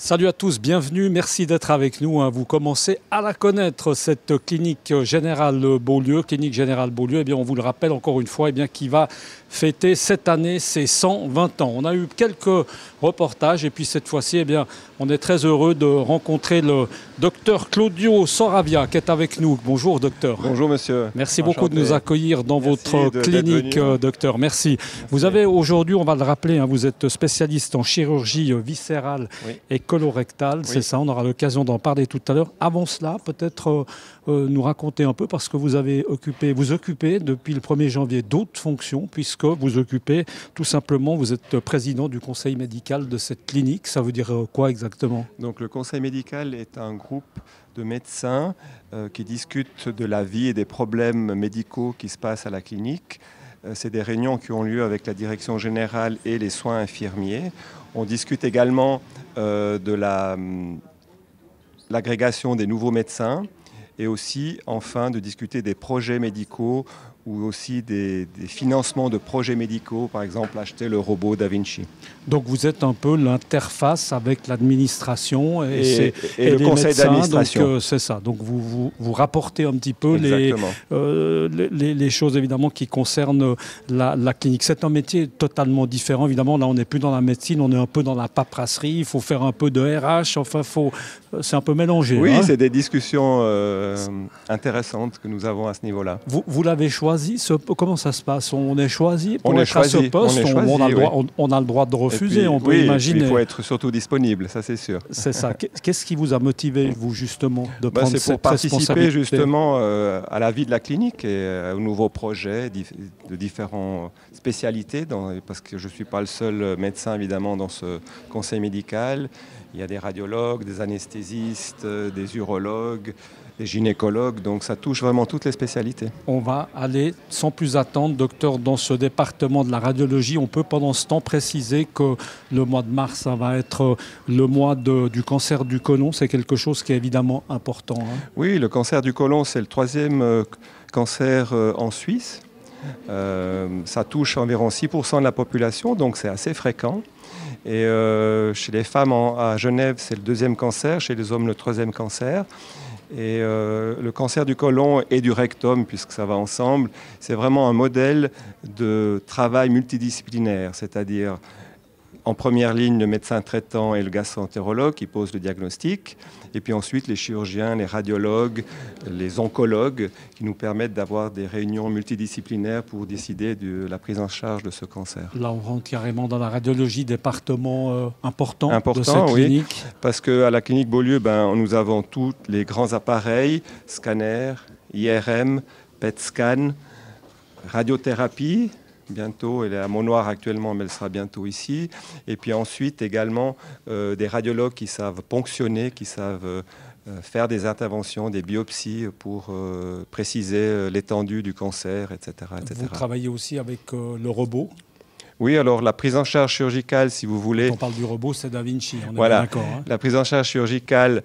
Salut à tous, bienvenue, merci d'être avec nous. Vous commencez à la connaître, cette clinique générale Beaulieu. Clinique générale Beaulieu, eh bien, on vous le rappelle encore une fois, eh bien, qui va fêter cette année ses 120 ans. On a eu quelques reportages et puis cette fois-ci, eh bien, on est très heureux de rencontrer le docteur Claudio Soravia qui est avec nous. Bonjour docteur. Bonjour monsieur. Merci beaucoup de nous accueillir dans votre clinique, docteur. Merci. Vous avez aujourd'hui, on va le rappeler, vous êtes spécialiste en chirurgie viscérale et colorectale, c'est ça, on aura l'occasion d'en parler tout à l'heure. Avant cela, peut-être nous raconter un peu, parce que vous occupez depuis le 1er janvier d'autres fonctions, puisque vous occupez tout simplement, vous êtes président du conseil médical de cette clinique. Ça veut dire quoi exactement? Donc le conseil médical est un groupe de médecins qui discutent de la vie et des problèmes médicaux qui se passent à la clinique. C'est des réunions qui ont lieu avec la direction générale et les soins infirmiers. On discute également de l'agrégation des nouveaux médecins et aussi, enfin, de discuter des projets médicaux ou aussi des financements de projets médicaux, par exemple acheter le robot Da Vinci. Donc vous êtes un peu l'interface avec l'administration et le conseil d'administration. C'est ça, donc vous rapportez un petit peu les choses évidemment qui concernent la clinique. C'est un métier totalement différent, évidemment, là on n'est plus dans la médecine, on est un peu dans la paperasserie, il faut faire un peu de RH, enfin c'est un peu mélangé. Oui, c'est des discussions intéressantes que nous avons à ce niveau-là. Vous l'avez choisi, comment ça se passe? On est choisi pour être à ce poste, on a le droit de refuser, puis, on peut imaginer. Il faut être surtout disponible, ça c'est sûr. C'est ça. Qu'est-ce qui vous a motivé, vous, justement, de prendre cette responsabilité? C'est pour participer justement à la vie de la clinique et aux nouveaux projets de différentes spécialités, parce que je ne suis pas le seul médecin, évidemment, dans ce conseil médical. Il y a des radiologues, des anesthésistes, des urologues, des gynécologues, donc ça touche vraiment toutes les spécialités. On va aller sans plus attendre, docteur, dans ce département de la radiologie. On peut pendant ce temps préciser que le mois de mars, ça va être le mois du cancer du côlon. C'est quelque chose qui est évidemment important. Oui, le cancer du côlon, c'est le 3e cancer en Suisse. Ça touche environ 6% de la population, donc c'est assez fréquent. Et chez les femmes à Genève, c'est le 2e cancer, chez les hommes le 3e cancer. Et le cancer du côlon et du rectum, puisque ça va ensemble, c'est vraiment un modèle de travail multidisciplinaire, c'est-à-dire en première ligne le médecin traitant et le gastro-entérologue qui pose le diagnostic, et puis ensuite les chirurgiens, les radiologues, les oncologues qui nous permettent d'avoir des réunions multidisciplinaires pour décider de la prise en charge de ce cancer. Là, on rentre carrément dans la radiologie, département important de cette clinique. Oui, parce qu'à la clinique Beaulieu, nous avons tous les grands appareils, scanner, IRM, PET scan, radiothérapie. Bientôt, elle est à Montnoir actuellement, mais elle sera bientôt ici. Et puis ensuite également des radiologues qui savent ponctionner, qui savent faire des interventions, des biopsies pour préciser l'étendue du cancer, etc., etc. Vous travaillez aussi avec le robot? Oui, alors la prise en charge chirurgicale, si vous voulez... Quand on parle du robot, c'est Da Vinci, on est voilà, d'accord. La prise en charge chirurgicale,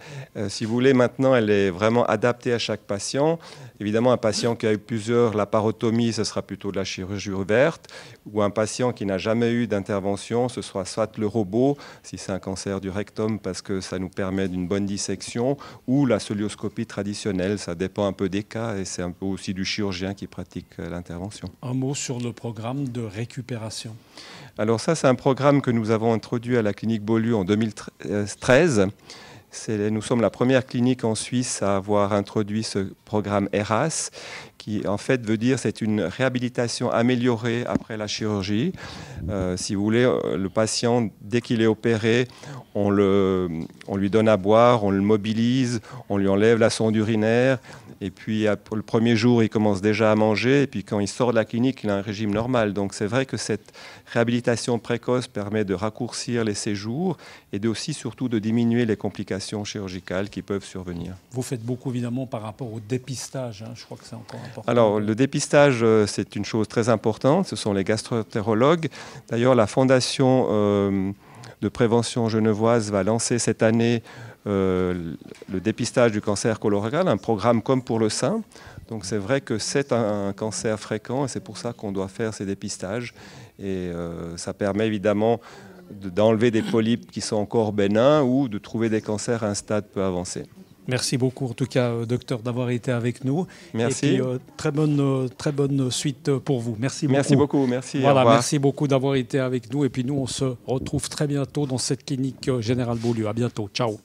si vous voulez, maintenant, elle est vraiment adaptée à chaque patient. Évidemment, un patient qui a eu plusieurs laparotomies, ce sera plutôt de la chirurgie ouverte. Ou un patient qui n'a jamais eu d'intervention, ce sera soit le robot, si c'est un cancer du rectum, parce que ça nous permet d'une bonne dissection, ou la cœlioscopie traditionnelle. Ça dépend un peu des cas et c'est un peu aussi du chirurgien qui pratique l'intervention. Un mot sur le programme de récupération. Alors ça, c'est un programme que nous avons introduit à la clinique Beaulieu en 2013. Nous sommes la première clinique en Suisse à avoir introduit ce programme ERAS, qui en fait veut dire c'est une réhabilitation améliorée après la chirurgie. Si vous voulez, le patient, dès qu'il est opéré, on lui donne à boire, on le mobilise, on lui enlève la sonde urinaire. Et puis, le premier jour, il commence déjà à manger. Et puis, quand il sort de la clinique, il a un régime normal. Donc, c'est vrai que cette réhabilitation précoce permet de raccourcir les séjours et aussi, surtout, de diminuer les complications chirurgicales qui peuvent survenir. Vous faites beaucoup, évidemment, par rapport au dépistage. Je crois que c'est encore important. Alors, le dépistage, c'est une chose très importante. Ce sont les gastro-entérologues. D'ailleurs, la Fondation de prévention genevoise va lancer cette année le dépistage du cancer colorectal, un programme comme pour le sein. Donc c'est vrai que c'est un cancer fréquent et c'est pour ça qu'on doit faire ces dépistages. Et ça permet évidemment d'enlever des polypes qui sont encore bénins ou de trouver des cancers à un stade peu avancé. Merci beaucoup, en tout cas, docteur, d'avoir été avec nous. Merci. Et puis, très bonne suite pour vous. Merci beaucoup. Merci beaucoup. Merci. Voilà, merci beaucoup d'avoir été avec nous. Et puis, nous, on se retrouve très bientôt dans cette clinique Générale Beaulieu. À bientôt. Ciao.